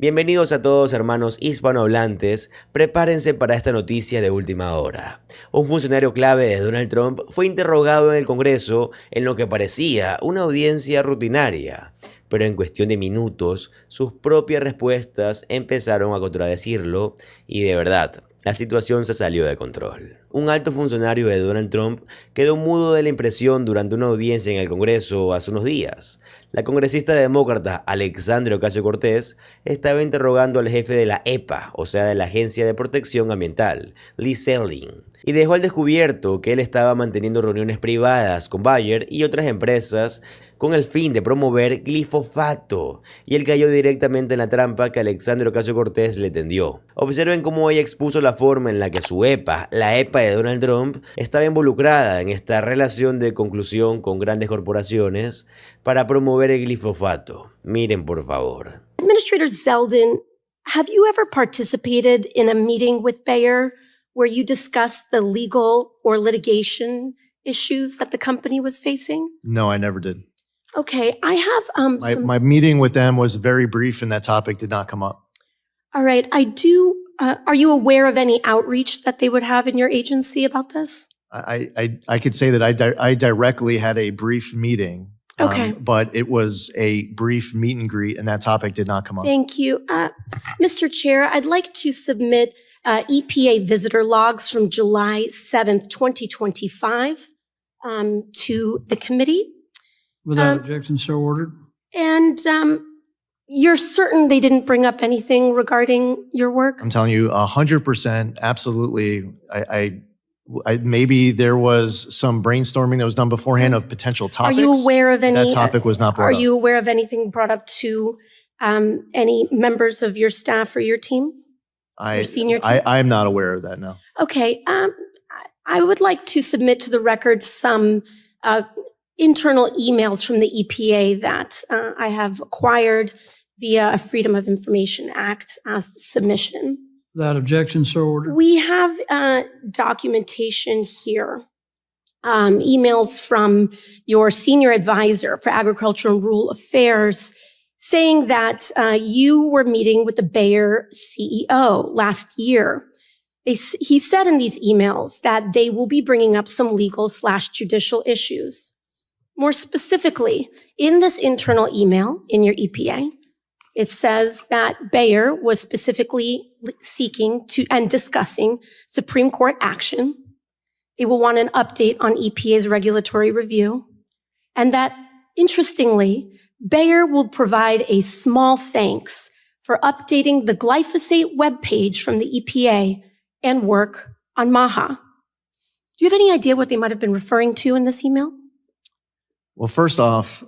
Bienvenidos a todos, hermanos hispanohablantes. Prepárense para esta noticia de última hora. Un funcionario clave de Donald Trump fue interrogado en el Congreso en lo que parecía una audiencia rutinaria, pero en cuestión de minutos sus propias respuestas empezaron a contradecirlo y de verdad, la situación se salió de control. Un alto funcionario de Donald Trump quedó mudo de la impresión durante una audiencia en el Congreso hace unos días. La congresista demócrata Alexandria Ocasio-Cortez estaba interrogando al jefe de la EPA, o sea de la Agencia de Protección Ambiental, Lee Zeldin, y dejó al descubierto que él estaba manteniendo reuniones privadas con Bayer y otras empresas con el fin de promover glifosato, y él cayó directamente en la trampa que Alexandria Ocasio-Cortez le tendió. Observen cómo ella expuso la forma en la que su EPA, la EPA de Donald Trump, estaba involucrada en esta relación de conclusión con grandes corporaciones para promover el glifosato. Miren por favor. Administrator Zeldin, have you ever participated in a meeting with Bayer where you discussed the legal or litigation issues that the company was facing? No, I never did. Okay, I have My meeting with them was very brief and that topic did not come up. All right, I do. Are you aware of any outreach that they would have in your agency about this? I could say that I directly had a brief meeting. Okay. But it was a brief meet and greet and that topic did not come up. Thank you. Mr. Chair, I'd like to submit EPA visitor logs from July 7th, 2025 to the committee. Without objection, so ordered. And you're certain they didn't bring up anything regarding your work? I'm telling you 100%, absolutely. I maybe there was some brainstorming that was done beforehand of potential topics. Are you aware of any? That topic was not brought up. Are you aware of anything brought up to any members of your staff or your team? Your senior team? I'm not aware of that, no. Okay. I would like to submit to the record some internal emails from the EPA that I have acquired via a Freedom of Information Act submission. Without objection, so ordered. We have documentation here, emails from your senior advisor for agriculture and rural affairs saying that you were meeting with the Bayer CEO last year. He said in these emails that they will be bringing up some legal/judicial issues. More specifically, in this internal email in your EPA, it says that Bayer was specifically seeking to and discussing Supreme Court action. They will want an update on EPA's regulatory review. And that, interestingly, Bayer will provide a small thanks for updating the glyphosate webpage from the EPA and work on MAHA. Do you have any idea what they might have been referring to in this email? Well, first off,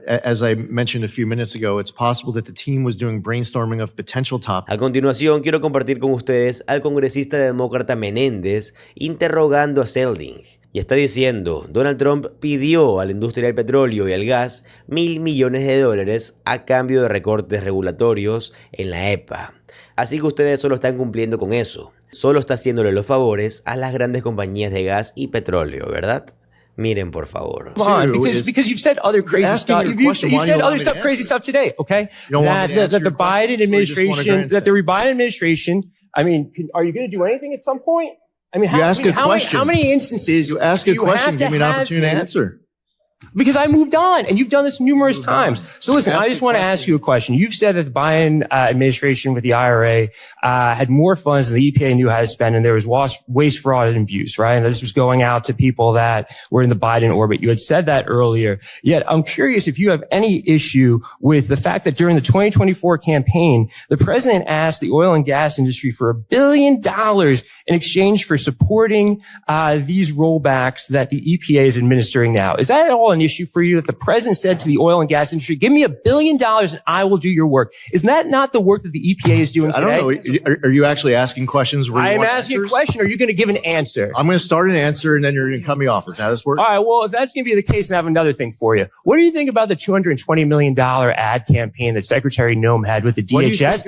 as I mentioned a few minutes ago, it's possible that the team was doing brainstorming of potential topics. A continuación, quiero compartir con ustedes al congresista demócrata Menéndez interrogando a Zeldin. Y está diciendo, Donald Trump pidió a la industria del petróleo y el gas $1.000 millones a cambio de recortes regulatorios en la EPA. Así que ustedes solo están cumpliendo con eso. Solo está haciéndole los favores a las grandes compañías de gas y petróleo, ¿verdad? Miren, por favor. Because you've said other crazy stuff. You've said other stuff, crazy stuff today, okay? That the Biden administration, Biden administration, I mean, are you going to do anything at some point? I mean, how many instances you ask a question, give me an opportunity to answer. Because I moved on, and you've done this numerous times. So listen, I just want to ask you a question. You've said that the Biden administration with the IRA had more funds than the EPA knew how to spend, and there was waste, fraud, and abuse, right? And this was going out to people that were in the Biden orbit. You had said that earlier. Yet I'm curious if you have any issue with the fact that during the 2024 campaign, the president asked the oil and gas industry for $1 billion in exchange for supporting these rollbacks that the EPA is administering now. Is that at all an issue for you that the president said to the oil and gas industry, give me $1 billion and I will do your work? Isn't that not the work that the EPA is doing today? I don't know. Are you actually asking questions? I'm asking a question. Are you going to give an answer? I'm going to start an answer and then you're going to cut me off. Is that how this works? All right. Well, if that's going to be the case, I have another thing for you. What do you think about the $220 million ad campaign that Secretary Noem had with the DHS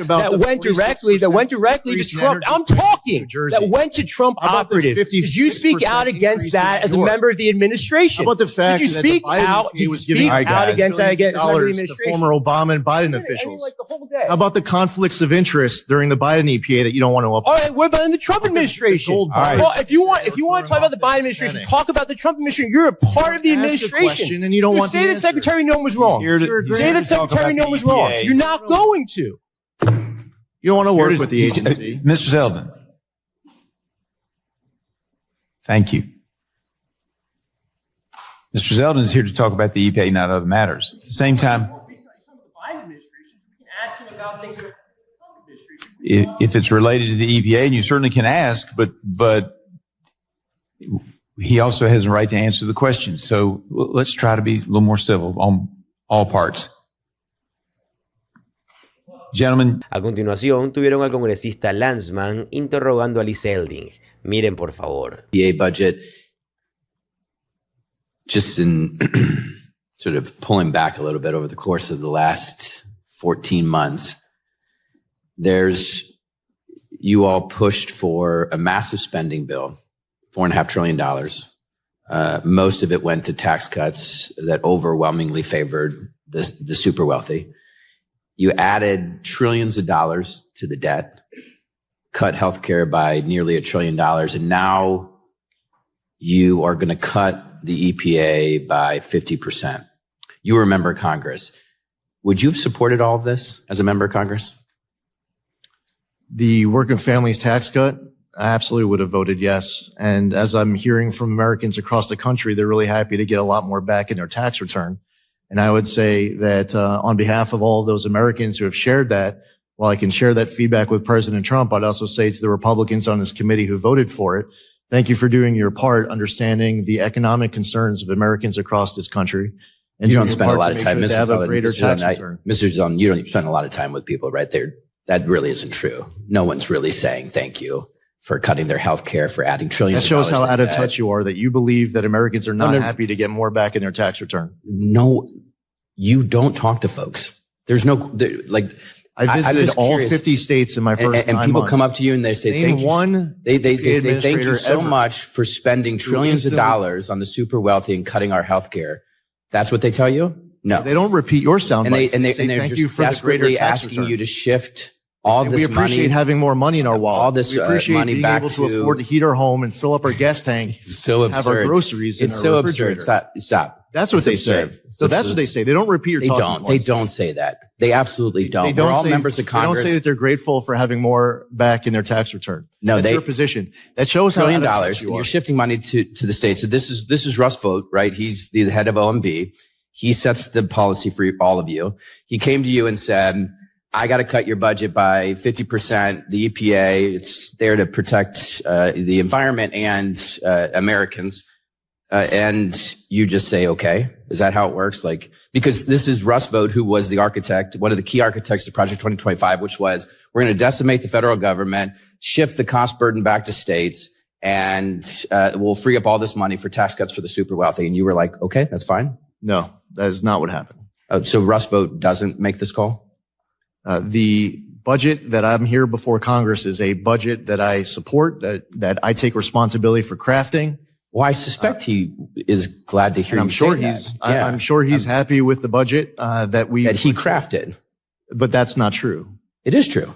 that went directly to Trump? I'm talking that went to Trump operatives. Did you speak out against that as a member of the administration? How about the fact that speak out against that against the dollars to administration. former Obama and Biden I mean, officials. like the whole day. How about the conflicts of interest during the Biden EPA that you don't want to All uphold? right, what about in the Trump administration? gold All right. bars Well, if you want to talk about the Biden Senate. administration, talk about the Trump administration. You're a part of the Ask a administration. question and you don't want say the that answer. Secretary Noem was wrong. Say that Secretary Noem was wrong. You're not going to. You don't want to work with the agency. Mr. Zeldin. Thank you. Mr. Zeldin is here to talk about the EPA, not other matters. At the same time, if it's related to the EPA, and you certainly can ask, but he also has a right to answer the question. So let's try to be a little more civil on all parts. Gentlemen. A continuación, tuvieron al congresista Landsman interrogando a Lee Zeldin. Miren, por favor. EPA budget, just in sort of pulling back a little bit over the course of the last 14 months, you all pushed for a massive spending bill, $4.5 trillion. Most of it went to tax cuts that overwhelmingly favored the super wealthy. You added trillions of dollars to the debt, cut healthcare by nearly $1 trillion, and now you are going to cut the EPA by 50%. You were a member of Congress. Would you have supported all of this as a member of Congress? The working families tax cut, I absolutely would have voted yes. And as I'm hearing from Americans across the country, they're really happy to get a lot more back in their tax return. And I would say that on behalf of all those Americans who have shared that, while I can share that feedback with President Trump, I'd also say to the Republicans on this committee who voted for it, thank you for doing your part, understanding the economic concerns of Americans across this country. And you don't spend a lot of time, Mr. Zeldin, you don't spend a lot of time with people right there. That really isn't true. No one's really saying thank you for cutting their health care, for adding trillions of dollars. That shows how out of touch you are, that you believe that Americans are not happy to get more back in their tax return. No, you don't talk to folks. There's no, I visited all 50 states in my first 9 months. And people come up to you and they say, thank you. They say, thank you so much for spending trillions of dollars on the super wealthy and cutting our health care. That's what they tell you? No. They don't repeat your sound bites. And they're just desperately asking you to shift all this money. We appreciate having more money in our wallet. All this we appreciate money being back able to afford to heat our home and fill up our gas tank. It's so absurd. Have our groceries in it's our so refrigerator. absurd. Stop. That's what they say. So that's what they say. They don't repeat your talking points. They don't say that. They absolutely don't. We're all members of Congress. They don't say that they're grateful for having more back in their tax return. No, that's their position. That shows how $1 trillion. You're shifting money to the states. So this is Russ Vought, right? He's the head of OMB. He sets the policy for all of you. He came to you and said, I got to cut your budget by 50%. The EPA, it's there to protect the environment and Americans. And you just say, okay, is that how it works? Like, because this is Russ Vought, who was the architect, one of the key architects of Project 2025, which was, we're going to decimate the federal government, shift the cost burden back to states, and we'll free up all this money for tax cuts for the super wealthy. And you were like, okay, that's fine. No, that is not what happened. So Russ Vought doesn't make this call? The budget that I'm here before Congress is a budget that I support, that I take responsibility for crafting. Well, I suspect he is glad to hear you say that. I'm sure he's happy with the budget that he crafted. But that's not true. It is true.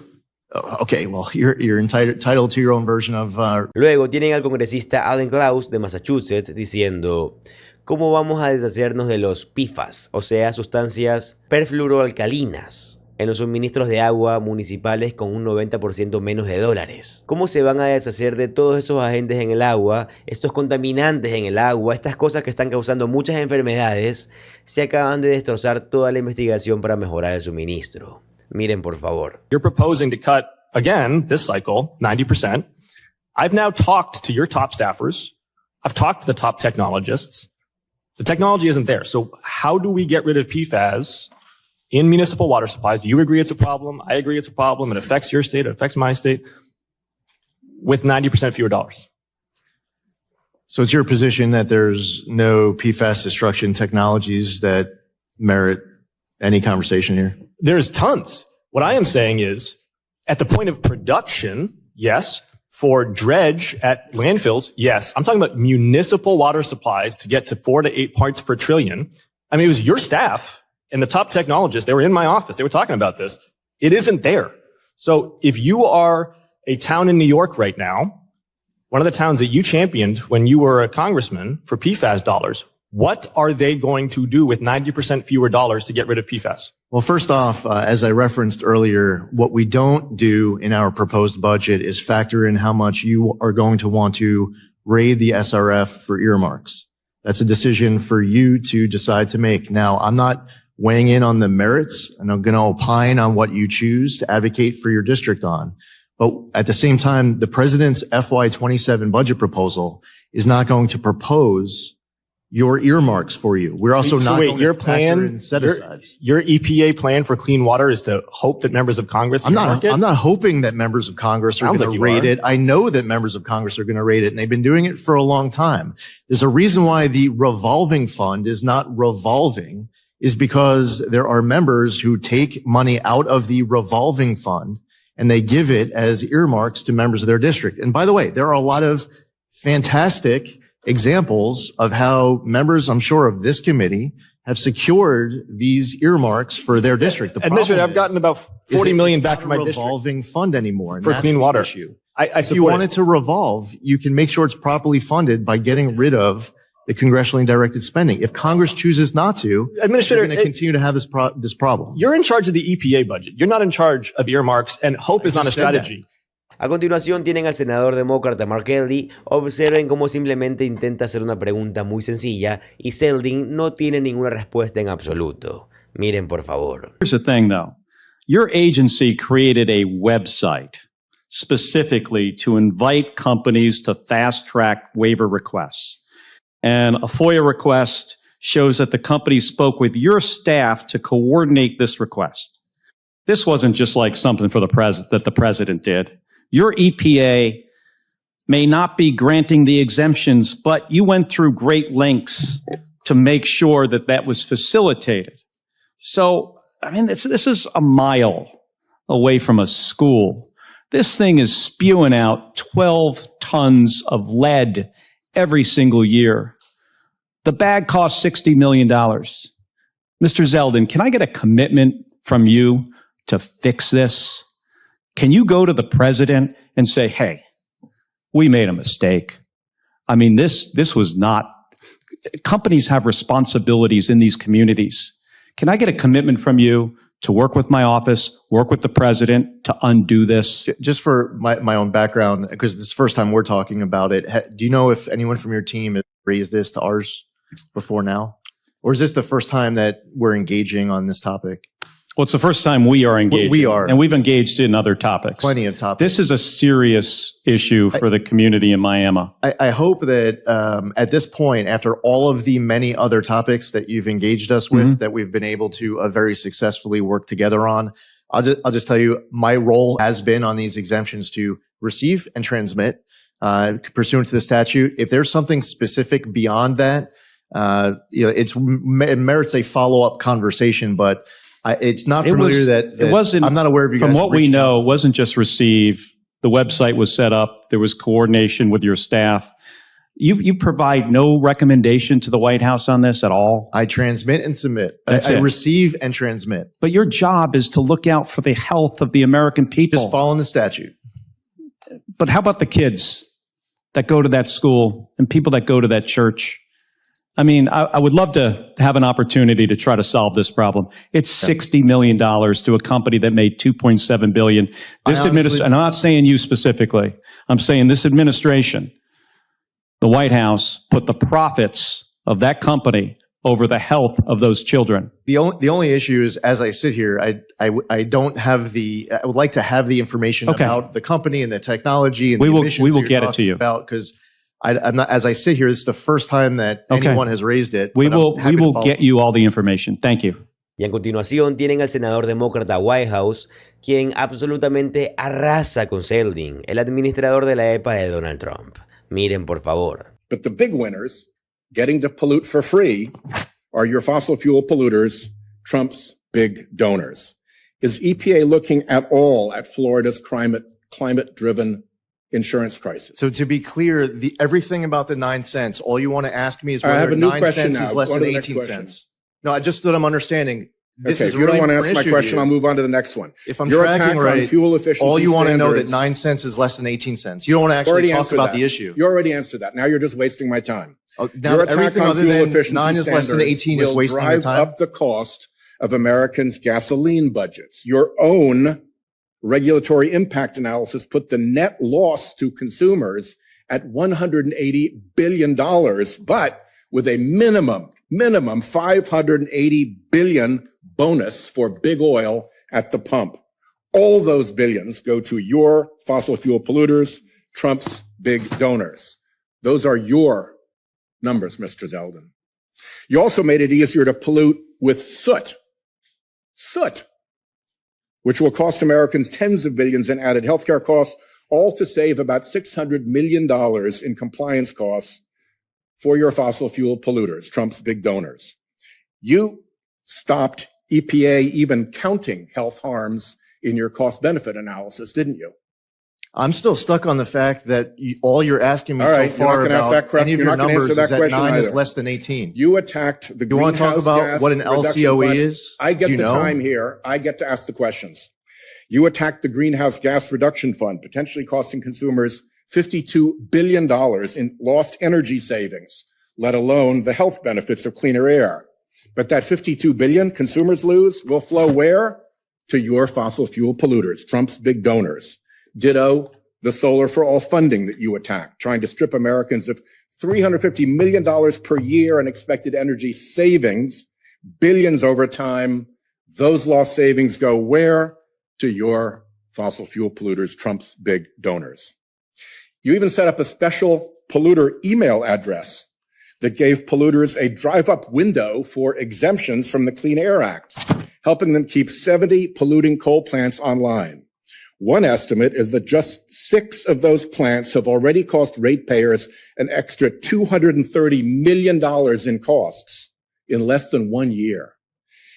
Okay, well, you're entitled to your own version of. Luego tienen al congresista Alan Klaus de Massachusetts diciendo: ¿Cómo vamos a deshacernos de los PFAS, o sea, sustancias perfluoroalcalinas, en los suministros de agua municipales con un 90% menos de dólares? ¿Cómo se van a deshacer de todos esos agentes en el agua, estos contaminantes en el agua, estas cosas que están causando muchas enfermedades? Se acaban de destrozar toda la investigación para mejorar el suministro. Miren, por favor. You're proposing to cut, again, this cycle, 90%. I've now talked to your top staffers. I've talked to the top technologists. The technology isn't there. So how do we get rid of PFAS in municipal water supplies? Do you agree it's a problem? I agree it's a problem. It affects your state. It affects my state. With 90% fewer dollars. So it's your position that there's no PFAS destruction technologies that merit any conversation here? There's tons. What I am saying is, at the point of production, yes, For dredge at landfills, yes. I'm talking about municipal water supplies to get to 4 to 8 parts per trillion. I mean, it was your staff and the top technologists. They were in my office. They were talking about this. It isn't there. So if you are a town in New York right now, one of the towns that you championed when you were a congressman for PFAS dollars, what are they going to do with 90% fewer dollars to get rid of PFAS? Well, first off, as I referenced earlier, what we don't do in our proposed budget is factor in how much you are going to want to raid the SRF for earmarks. That's a decision for you to decide to make. Now, I'm not weighing in on the merits, and I'm going to opine on what you choose to advocate for your district on. But at the same time, the president's FY27 budget proposal is not going to propose your earmarks for you. We're also not going to factor in set-asides. Your EPA plan for clean water is to hope that members of Congress I'm not hoping that members of Congress are going to raid it. I know that members of Congress are going to raid it, and they've been doing it for a long time. There's a reason why the revolving fund is not revolving, is because there are members who take money out of the revolving fund and they give it as earmarks to members of their district. And by the way, there are a lot of fantastic examples of how members, I'm sure, of this committee have secured these earmarks for their district. Administrator, I've gotten about 40 million back from my district. It's not a revolving fund anymore. And for clean water. Issue. If you want it to revolve, you can make sure it's properly funded by getting rid of the congressionally directed spending. If Congress chooses not to, Administrator, they're going to continue to have this problem. You're in charge of the EPA budget. You're not in charge of earmarks, and hope is not a strategy. A continuación tienen al senador demócrata Mark Kelly. Observen cómo simplemente intenta hacer una pregunta muy sencilla y Zeldin no tiene ninguna respuesta en absoluto. Miren por favor. Here's the thing though. Your agency created a website specifically to invite companies to fast-track waiver requests. And a FOIA request shows that the company spoke with your staff to coordinate this request. This wasn't just like something for the that the president did. Your EPA may not be granting the exemptions, but you went through great lengths to make sure that that was facilitated. So, I mean, this is a mile away from a school. This thing is spewing out 12 tons of lead every single year. The bag costs $60 million. Mr. Zeldin, can I get a commitment from you to fix this? Can you go to the president and say, hey, we made a mistake? I mean, this was not, companies have responsibilities in these communities. Can I get a commitment from you to work with my office, work with the president to undo this? Just for my own background, because this is the first time we're talking about it, do you know if anyone from your team has raised this to ours before now? Or is this the first time that we're engaging on this topic? Well, it's the first time we are engaged. We are. And we've engaged in other topics. Plenty of topics. This is a serious issue for the community in Miami. I hope that at this point, after all of the many other topics that you've engaged us with, that we've been able to very successfully work together on, I'll just tell you, my role has been on these exemptions to receive and transmit pursuant to the statute. If there's something specific beyond that, it merits a follow-up conversation, but it's not familiar it wasn't, I'm not aware of you guys. From what we know, it wasn't just receive. The website was set up. There was coordination with your staff. You provide no recommendation to the White House on this at all? I transmit and submit. I receive and transmit. But your job is to look out for the health of the American people. Just following the statute. But how about the kids that go to that school and people that go to that church? I mean, I would love to have an opportunity to try to solve this problem. It's $60 million to a company that made $2.7 billion. And I'm not saying you specifically. I'm saying this administration, the White House, put the profits of that company over the health of those children. The only issue is, as I sit here, I don't have I would like to have the information about the company and the technology and the emissions we will get it to you. Because I'm not, as I sit here, this is the first time that anyone has raised it. We will get you all the information. Thank you. Y a continuación tienen al senador demócrata Whitehouse, quien absolutamente arrasa con Zeldin, el administrador de la EPA de Donald Trump. Miren por favor. But the big winners, getting to pollute for free, are your fossil fuel polluters, Trump's big donors. Is EPA looking at all at Florida's climate-driven insurance crisis. So to be clear, everything about the 9 cents, all you want to ask me is I have whether a new 9 question cents now. is less Go than to the next 18 question. cents. No, I just thought I'm understanding. This Okay, is if you really don't want to answer important my issue question, to I'll you. move on to the next one. If I'm Your tracking attack on right, fuel efficiency all you want to know that standards- 9 cents is less than 18 cents. You don't want to actually Already talk answered about that. the issue. You already answered that. Now you're just wasting my time. Now Your attack everything on other fuel than efficiency 9 is less than standards 18 is will wasting your drive time. up the cost of Americans' gasoline budgets. Your own regulatory impact analysis put the net loss to consumers at $180 billion, but with a minimum $580 billion bonus for big oil at the pump. All those billions go to your fossil fuel polluters, Trump's big donors. Those are your numbers, Mr. Zeldin. You also made it easier to pollute with soot, which will cost Americans tens of billions in added healthcare costs, all to save about $600 million in compliance costs for your fossil fuel polluters, Trump's big donors. You stopped EPA even counting health harms in your cost-benefit analysis, didn't you? I'm still stuck on the fact that all you're asking me All right, so you're not far gonna ask about that question. any of You're your not gonna numbers answer is that that question 9 is either. less than 18. You attacked the You want to talk greenhouse about gas what an reduction LCOE fund. is? I get Do you the know? time here. I get to ask the questions. You attacked the greenhouse gas reduction fund, potentially costing consumers $52 billion in lost energy savings, let alone the health benefits of cleaner air. But that $52 billion consumers lose will flow where? To your fossil fuel polluters, Trump's big donors. Ditto the Solar for All funding that you attacked, trying to strip Americans of $350 million per year in expected energy savings, billions over time. Those lost savings go where? To your fossil fuel polluters, Trump's big donors. You even set up a special polluter email address that gave polluters a drive-up window for exemptions from the Clean Air Act, helping them keep 70 polluting coal plants online. One estimate is that just 6 of those plants have already cost ratepayers an extra $230 million in costs in less than 1 year.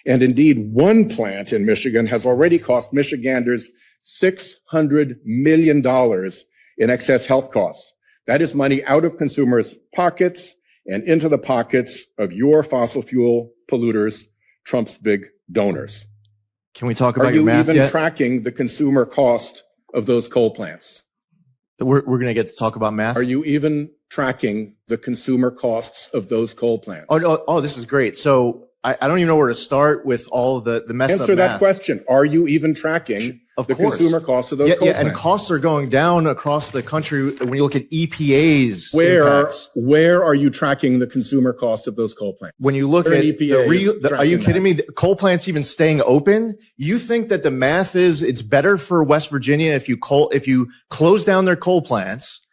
And indeed, one plant in Michigan has already cost Michiganders $600 million in excess health costs. That is money out of consumers' pockets and into the pockets of your fossil fuel polluters, Trump's big donors. Can we talk about your Are you math even yet? tracking the consumer cost of those coal plants? We're going to get to talk about math. Are you even tracking the consumer costs of those coal plants? Oh, this is great. So I don't even know where to start with all of the messed up Answer that math. question. Are you even tracking Of the course. consumer costs of those coal plants? And costs are going down across the country when you look at EPA's impacts. Where are you tracking the consumer costs of those coal plants? When you look Where at EPA is are you tracking kidding me? The coal plants even staying open? You think that the math is it's better for West Virginia if you close down their coal plants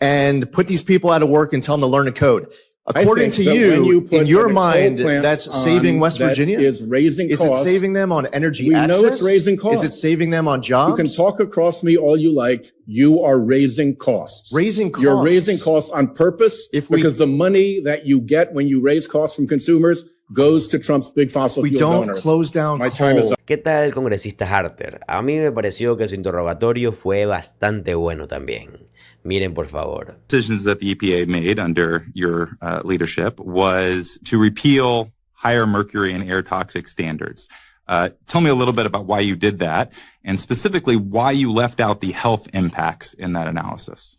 and put these people out of work and tell them to learn to code? According to you, in your mind, that's saving West Virginia? Is raising Is costs. it saving them on energy We access? know it's raising costs. Is it saving them on jobs? You can talk across me all you like. You are raising costs. Raising costs. You're raising costs on purpose because the money that you get when you raise costs from consumers goes to Trump's big fossil We fuel don't donors. close down My time is coal. up. ¿Qué tal, congresista Harter? A mí me pareció que su interrogatorio fue bastante bueno también. Miren, por favor. Decisions that the EPA made under your leadership was to repeal higher mercury and air toxic standards. Tell me a little bit about why you did that, and specifically why you left out the health impacts in that analysis.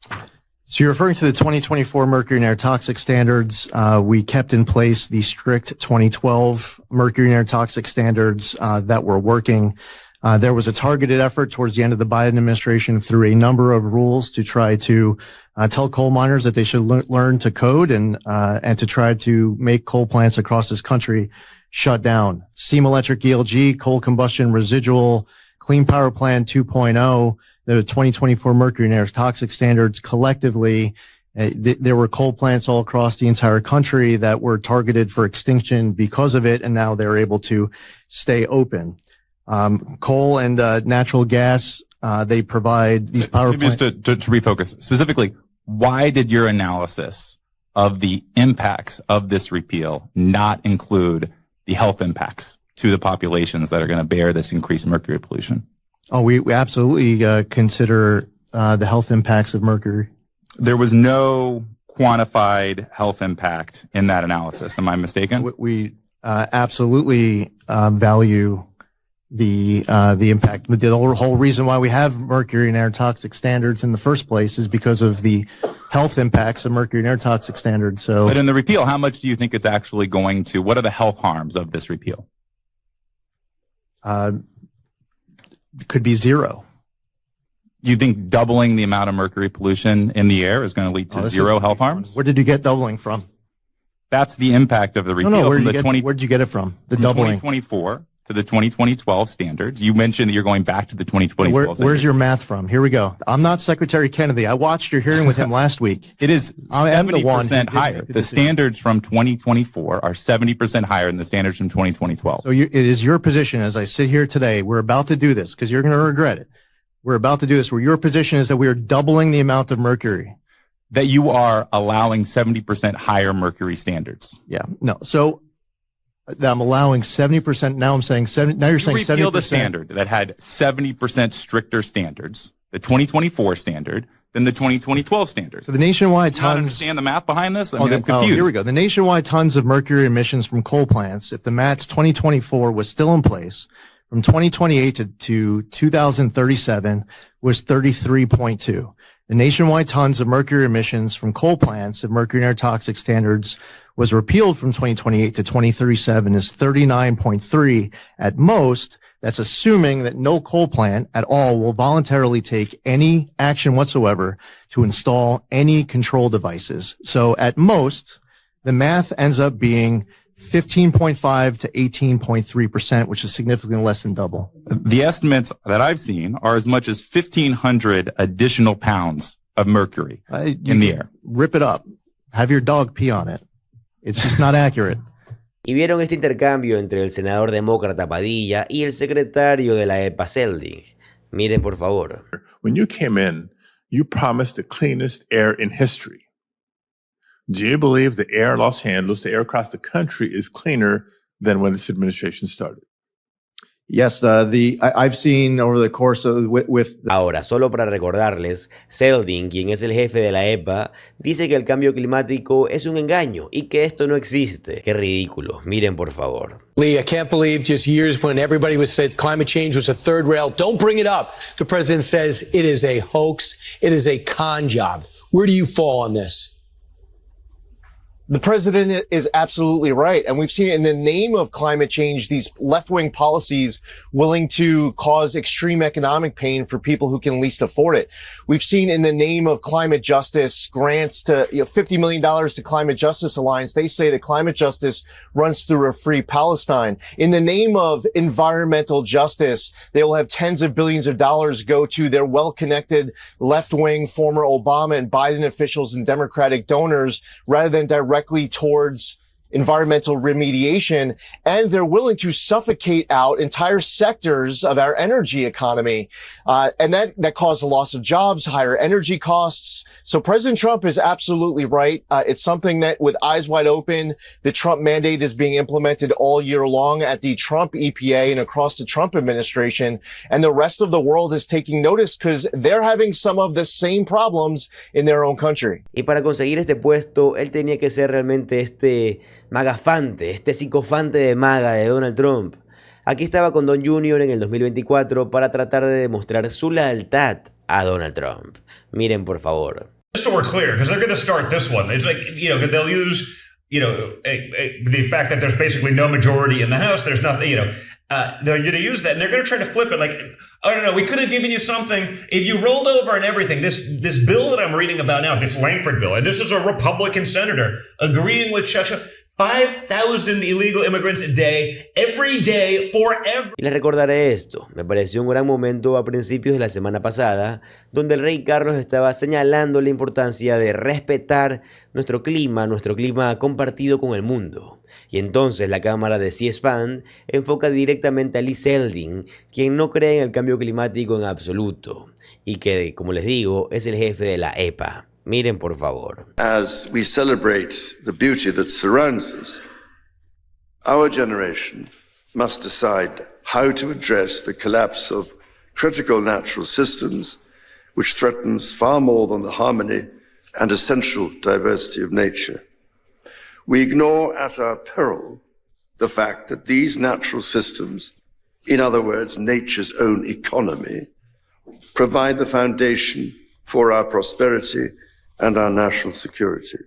So you're referring to the 2024 mercury and air toxic standards. We kept in place the strict 2012 mercury and air toxic standards that were working. There was a targeted effort towards the end of the Biden administration through a number of rules to try to tell coal miners that they should learn to code and to try to make coal plants across this country shut down. Steam electric ELG, coal combustion residual, Clean Power Plan 2.0, the 2024 mercury and air toxic standards collectively. There were coal plants all across the entire country that were targeted for extinction because of it, and now they're able to stay open. Coal and natural gas, they provide these power plants. To refocus, specifically, why did your analysis of the impacts of this repeal not include the health impacts to the populations that are going to bear this increased mercury pollution? Oh, we absolutely consider the health impacts of mercury. There was no quantified health impact in that analysis. Am I mistaken? We absolutely value the impact. The whole reason why we have mercury and air toxic standards in the first place is because of the health impacts of mercury and air toxic standards. So, but in the repeal, how much do you think it's actually going to? What are the health harms of this repeal? It could be zero. You think doubling the amount of mercury pollution in the air is going to lead to zero health harms? Where did you get doubling from? That's the impact of the repeal. No, where did you get it from? The from doubling. 2024 to the 2012 standards. You mentioned that you're going back to the 2012 standards. Where's your math from? Here we go. I'm not Secretary Kennedy. I watched your hearing with him last week. It is 70% higher. The the standards from 2024 are 70% higher than the standards from 2012. So it is your position as I sit here today. We're about to do this because you're going to regret it. We're about to do this where your position is that we are doubling the amount of mercury. That you are allowing 70% higher mercury standards. Yeah. No. So I'm allowing 70%. Now I'm saying 70. Now you're saying 70%. Repeal the standard that had 70% stricter standards, the 2024 standard, than the 2012 standard. So the nationwide tons. Do you not understand the math behind this? I'm confused. Here we go. The nationwide tons of mercury emissions from coal plants, if the MATS 2024 was still in place, from 2028 to 2037 was 33.2. The nationwide tons of mercury emissions from coal plants, if mercury and air toxic standards was repealed from 2028 to 2037 is 39.3 at most. That's assuming that no coal plant at all will voluntarily take any action whatsoever to install any control devices. So at most, the math ends up being 15.5 to 18.3%, which is significantly less than double. The estimates that I've seen are as much as 1,500 additional pounds of mercury in the air. Rip it up. Have your dog pee on it. It's just not accurate. Y vieron este intercambio entre el senador demócrata Padilla y el secretario de la EPA Selding. Miren por favor. When you came in, you promised the cleanest air in history. Do you believe the air in Los Angeles, the air across the country is cleaner than when this administration started? Yes, I've seen over the course of Ahora, solo para recordarles, Selding, quien es el jefe de la EPA, dice que el cambio climático es un engaño y que esto no existe. Qué ridículo. Miren por favor. Lee, I can't believe just years when everybody was said climate change was a third rail. Don't bring it up. The president says it is a hoax. It is a con job. Where do you fall on this? The president is absolutely right. And we've seen it in the name of climate change, these left-wing policies willing to cause extreme economic pain for people who can least afford it. We've seen in the name of climate justice grants to $50 million to Climate Justice Alliance. They say that climate justice runs through a free Palestine. In the name of environmental justice, they will have tens of billions of dollars go to their well-connected left-wing former Obama and Biden officials and Democratic donors rather than directly towards environmental remediation, and they're willing to suffocate out entire sectors of our energy economy. And that caused a loss of jobs, higher energy costs. So President Trump is absolutely right. It's something that with eyes wide open, the Trump mandate is being implemented all year long at the Trump EPA and across the Trump administration. And the rest of the world is taking notice because they're having some of the same problems in their own country. Y para conseguir este puesto, él tenía que ser realmente este magafante, este psicofante de maga de Donald Trump. Aquí estaba con Don Jr. en el 2024 para tratar de demostrar su lealtad a Donald Trump. Miren por favor. Just so we're clear, because they're going to start this one. It's like, they'll use, the fact that there's basically no majority in the House. There's nothing, they're going to use that and they're going to try to flip it like, oh, no, we could have given you something if you rolled over and everything. This bill that I'm reading about now, this Langford bill, and this is a Republican senator agreeing with 5,000 illegal immigrants a day, every day, forever. Y les recordaré esto, me pareció un gran momento a principios de la semana pasada, donde el rey Carlos estaba señalando la importancia de respetar nuestro clima compartido con el mundo. Y entonces la cámara de C-SPAN enfoca directamente a Lee Zeldin, quien no cree en el cambio climático en absoluto, y que, como les digo, es el jefe de la EPA. Miren por favor. As we celebrate the beauty that surrounds us, our generation must decide how to address the collapse of critical natural systems which threatens far more than the harmony and essential diversity of nature. We ignore at our peril the fact that these natural systems, in other words, nature's own economy, provide the foundation for our prosperity and our national security.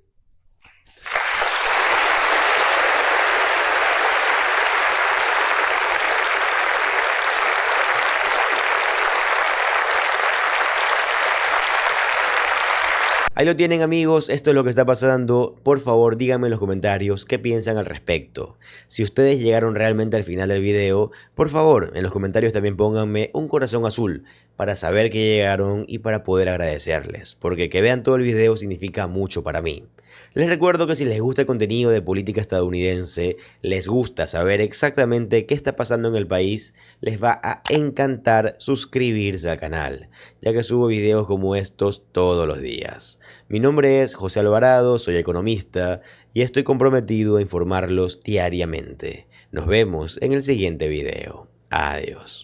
Ahí lo tienen, amigos, esto es lo que está pasando. Por favor, díganme en los comentarios qué piensan al respecto. Si ustedes llegaron realmente al final del video, por favor, en los comentarios también pónganme un corazón azul para saber que llegaron y para poder agradecerles, porque que vean todo el video significa mucho para mí. Les recuerdo que si les gusta el contenido de política estadounidense, les gusta saber exactamente qué está pasando en el país, les va a encantar suscribirse al canal, ya que subo videos como estos todos los días. Mi nombre es José Alvarado, soy economista y estoy comprometido a informarlos diariamente. Nos vemos en el siguiente video. Adiós.